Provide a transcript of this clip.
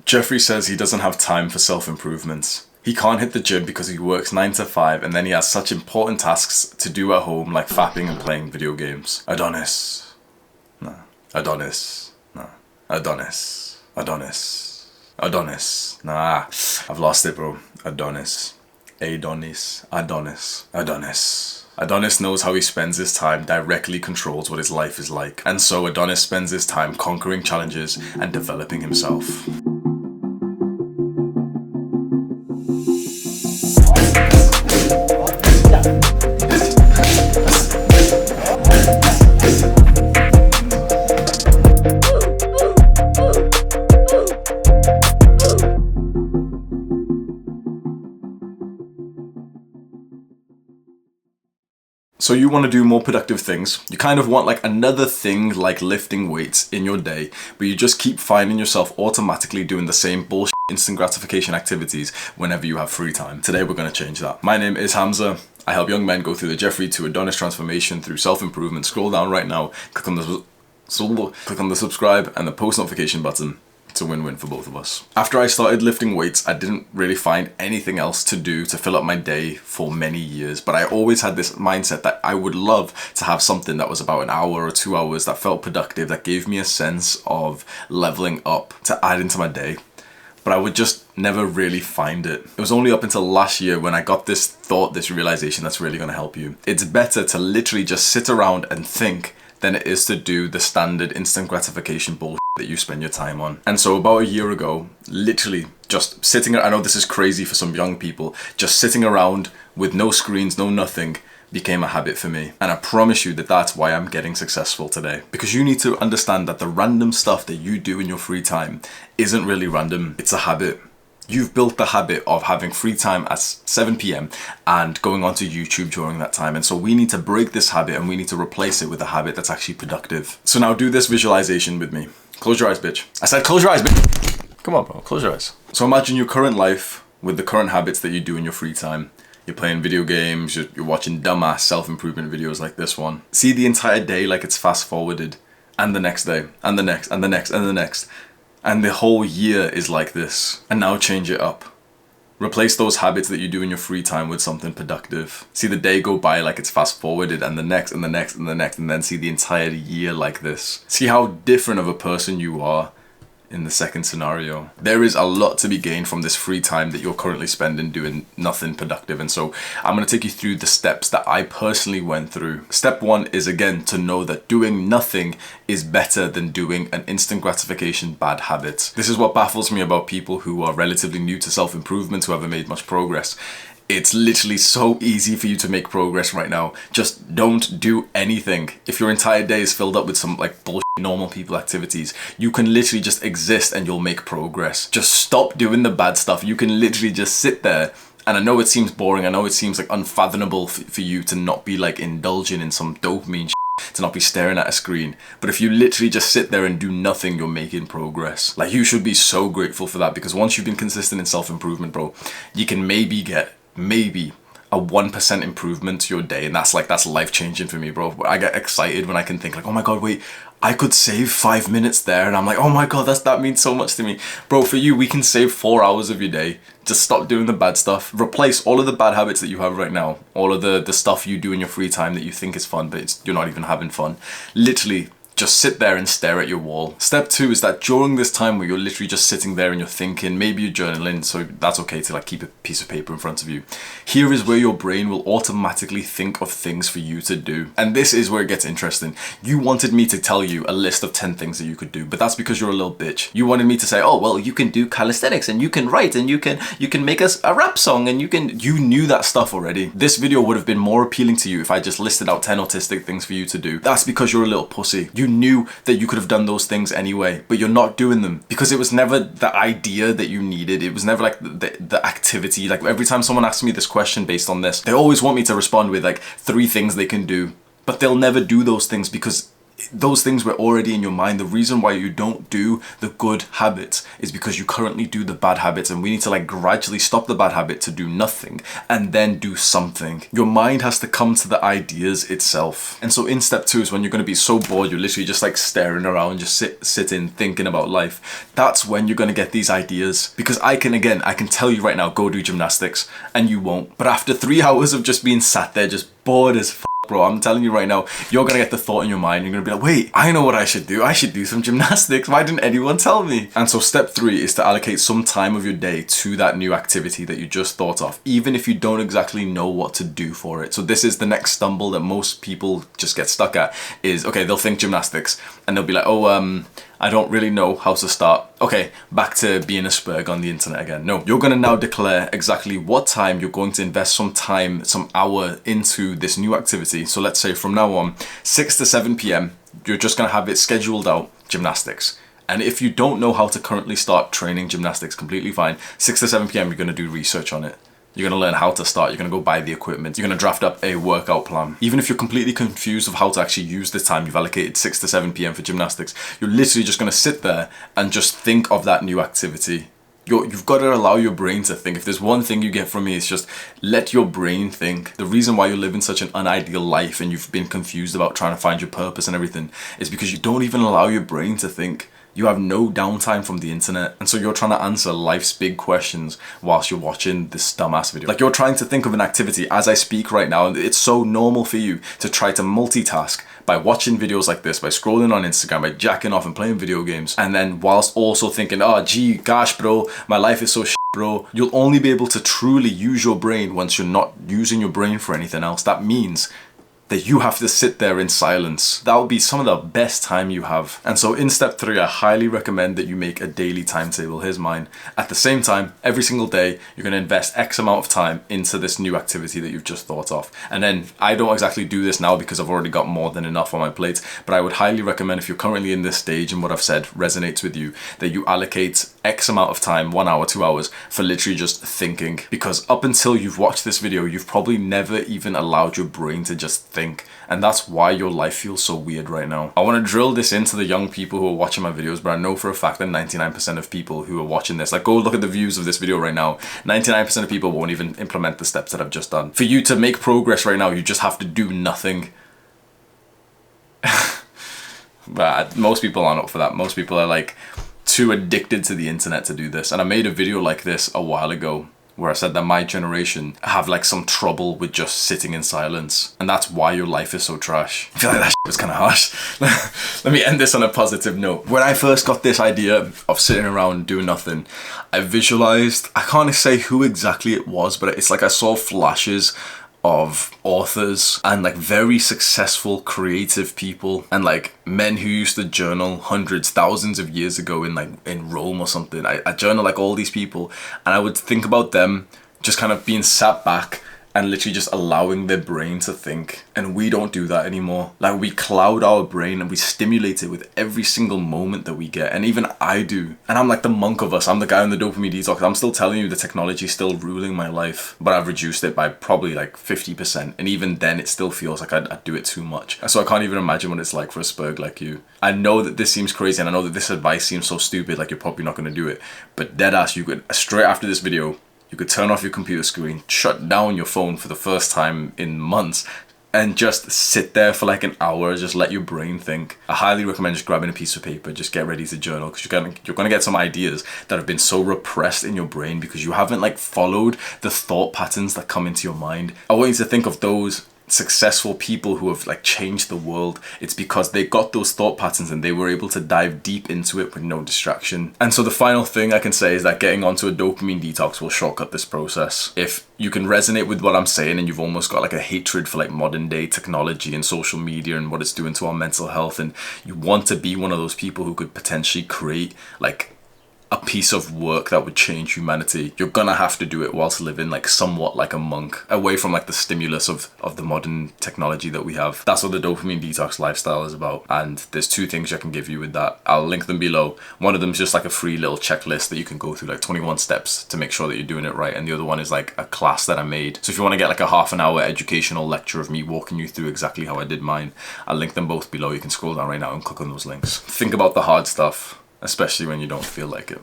Jeffrey says he doesn't have time for self-improvement. He can't hit the gym because he works 9 to 5 and then he has such important tasks to do at home like fapping and playing video games. Adonis. No. Adonis. No. Adonis. Adonis. Adonis. Nah. I've lost it, bro. Adonis. Adonis. Adonis. Adonis. Adonis knows how he spends his time directly controls what his life is like. And so Adonis spends his time conquering challenges and developing himself. So you want to do more productive things. You kind of want like another thing like lifting weights in your day, but you just keep finding yourself automatically doing the same bullshit instant gratification activities whenever you have free time. Today we're going to change that. My name is Hamza. I help young men go through the Jeffrey to Adonis transformation through self-improvement. Scroll down right now, click on the subscribe and the post notification button. It's a win-win for both of us. After I started lifting weights, I didn't really find anything else to do to fill up my day for many years, but I always had this mindset that I would love to have something that was about an hour or 2 hours that felt productive, that gave me a sense of leveling up to add into my day. But I would just never really find it. It was only up until last year when I got this thought, this realization that's really gonna help you. It's better to literally just sit around and think than it is to do the standard instant gratification bullshit that you spend your time on. And so about a year ago, literally just sitting, I know this is crazy for some young people, just sitting around with no screens, no nothing, became a habit for me. And I promise you that that's why I'm getting successful today. Because you need to understand that the random stuff that you do in your free time isn't really random, it's a habit. You've built the habit of having free time at 7 p.m. and going onto YouTube during that time. And so we need to break this habit and we need to replace it with a habit that's actually productive. So now do this visualization with me. Close your eyes, bitch. I said close your eyes, bitch. Come on, bro, close your eyes. So imagine your current life with the current habits that you do in your free time. You're playing video games, you're watching dumbass self-improvement videos like this one. See the entire day like it's fast forwarded, and the next day, and the next, and the next, and the next. And the whole year is like this. And now change it up. Replace those habits that you do in your free time with something productive. See the day go by like it's fast forwarded, and the next, and the next, and the next, and then see the entire year like this. See how different of a person you are in the second scenario. There is a lot to be gained from this free time that you're currently spending doing nothing productive. And so I'm going to take you through the steps that I personally went through. Step 1 is again to know that doing nothing is better than doing an instant gratification bad habit. This is what baffles me about people who are relatively new to self-improvement, who haven't made much progress. It's literally so easy for you to make progress right now. Just don't do anything. If your entire day is filled up with some like bullshit normal people activities, you can literally just exist and you'll make progress. Just stop doing the bad stuff. You can literally just sit there. And I know it seems boring. I know it seems like unfathomable for you to not be like indulging in some dopamine to not be staring at a screen. But if you literally just sit there and do nothing, you're making progress. Like, you should be so grateful for that, because once you've been consistent in self-improvement, bro, you can maybe get a 1% improvement to your day, and that's life-changing for me, bro. I get excited when I can think like, oh my god, wait, I could save 5 minutes there, and I'm like, oh my god, that means so much to me. Bro, for you, we can save 4 hours of your day. Just stop doing the bad stuff. Replace all of the bad habits that you have right now, all of the stuff you do in your free time that you think is fun, but you're not even having fun. Literally, just sit there and stare at your wall. Step 2 is that during this time where you're literally just sitting there and you're thinking, maybe you're journaling, so that's okay to like keep a piece of paper in front of you. Here is where your brain will automatically think of things for you to do. And this is where it gets interesting. You wanted me to tell you a list of 10 things that you could do, but that's because you're a little bitch. You wanted me to say, oh, well, you can do calisthenics and you can write and you can make us a rap song and you knew that stuff already. This video would have been more appealing to you if I just listed out 10 autistic things for you to do. That's because you're a little pussy. You knew that you could have done those things anyway, but you're not doing them because it was never the idea that you needed. It was never like the activity. Like, every time someone asks me this question based on this, they always want me to respond with like 3 things they can do, but they'll never do those things because those things were already in your mind. The reason why you don't do the good habits is because you currently do the bad habits, and we need to like gradually stop the bad habit to do nothing and then do something. Your mind has to come to the ideas itself. And so in step 2 is when you're going to be so bored, you're literally just like staring around, just sitting, thinking about life. That's when you're going to get these ideas. Because I can tell you right now, go do gymnastics, and you won't. But after 3 hours of just being sat there, just bored as bro, I'm telling you right now, you're gonna get the thought in your mind. You're gonna be like, wait, I know what I should do. I should do some gymnastics. Why didn't anyone tell me? And so step 3 is to allocate some time of your day to that new activity that you just thought of, even if you don't exactly know what to do for it. So this is the next stumble that most people just get stuck at is, okay, they'll think gymnastics and they'll be like, oh, I don't really know how to start. Okay, back to being a spurg on the internet again. No, you're gonna now declare exactly what time you're going to invest some hour into this new activity. So let's say from now on, 6 to 7 p.m, you're just gonna have it scheduled out, gymnastics. And if you don't know how to currently start training gymnastics, completely fine. 6 to 7 p.m, you're gonna do research on it. You're going to learn how to start. You're going to go buy the equipment. You're going to draft up a workout plan. Even if you're completely confused of how to actually use the time you've allocated 6 to 7 p.m. for gymnastics, you're literally just going to sit there and just think of that new activity. You've got to allow your brain to think. If there's one thing you get from me, it's just let your brain think. The reason why you're living such an unideal life and you've been confused about trying to find your purpose and everything is because you don't even allow your brain to think. You have no downtime from the internet, and so you're trying to answer life's big questions whilst you're watching this dumbass video. Like, you're trying to think of an activity as I speak right now, and it's so normal for you to try to multitask by watching videos like this, by scrolling on Instagram, by jacking off and playing video games, and then whilst also thinking, oh gee, gosh bro, my life is so shit, bro. You'll only be able to truly use your brain once you're not using your brain for anything else. That means that you have to sit there in silence. That would be some of the best time you have. And so in step 3, I highly recommend that you make a daily timetable. Here's mine. At the same time, every single day, you're gonna invest X amount of time into this new activity that you've just thought of. And then I don't exactly do this now because I've already got more than enough on my plate, but I would highly recommend, if you're currently in this stage and what I've said resonates with you, that you allocate X amount of time, 1 hour, 2 hours, for literally just thinking. Because up until you've watched this video, you've probably never even allowed your brain to just think. And that's why your life feels so weird right now. I want to drill this into the young people who are watching my videos, but I know for a fact that 99% of people who are watching this, like, go look at the views of this video right now, 99% of people won't even implement the steps that I've just done. For you to make progress right now, you just have to do nothing. But most people aren't up for that. Most people are like too addicted to the internet to do this. And I made a video like this a while ago where I said that my generation have like some trouble with just sitting in silence, and that's why your life is so trash. I feel like that shit was kind of harsh. Let me end this on a positive note. When I first got this idea of sitting around doing nothing, I visualized, I can't say who exactly it was, but it's like I saw flashes of authors and like very successful creative people and like men who used to journal hundreds, thousands of years ago in Rome or something. I journal like all these people, and I would think about them just kind of being sat back and literally just allowing their brain to think. And we don't do that anymore. Like, we cloud our brain and we stimulate it with every single moment that we get. And even I do. And I'm like the monk of us. I'm the guy on the dopamine detox. I'm still telling you the technology is still ruling my life, but I've reduced it by probably like 50%. And even then it still feels like I do it too much. So I can't even imagine what it's like for a spurg like you. I know that this seems crazy, and I know that this advice seems so stupid, like you're probably not going to do it. But deadass, you could, straight after this video, you could turn off your computer screen, shut down your phone for the first time in months, and just sit there for like an hour, just let your brain think. I highly recommend just grabbing a piece of paper, just get ready to journal, because you're gonna get some ideas that have been so repressed in your brain because you haven't like followed the thought patterns that come into your mind. I want you to think of those successful people who have like changed the world. It's because they got those thought patterns and they were able to dive deep into it with no distraction. And so the final thing I can say is that getting onto a dopamine detox will shortcut this process. If you can resonate with what I'm saying and you've almost got like a hatred for like modern day technology and social media and what it's doing to our mental health, and you want to be one of those people who could potentially create like a piece of work that would change humanity, you're gonna have to do it whilst living like somewhat like a monk, away from like the stimulus of the modern technology that we have. That's what the dopamine detox lifestyle is about. And there's two things I can give you with that. I'll link them below. One of them is just like a free little checklist that you can go through, like 21 steps to make sure that you're doing it right. And the other one is like a class that I made. So if you want to get like a half an hour educational lecture of me walking you through exactly how I did mine, I'll link them both below. You can scroll down right now and click on those links. Think about the hard stuff, especially when you don't feel like it.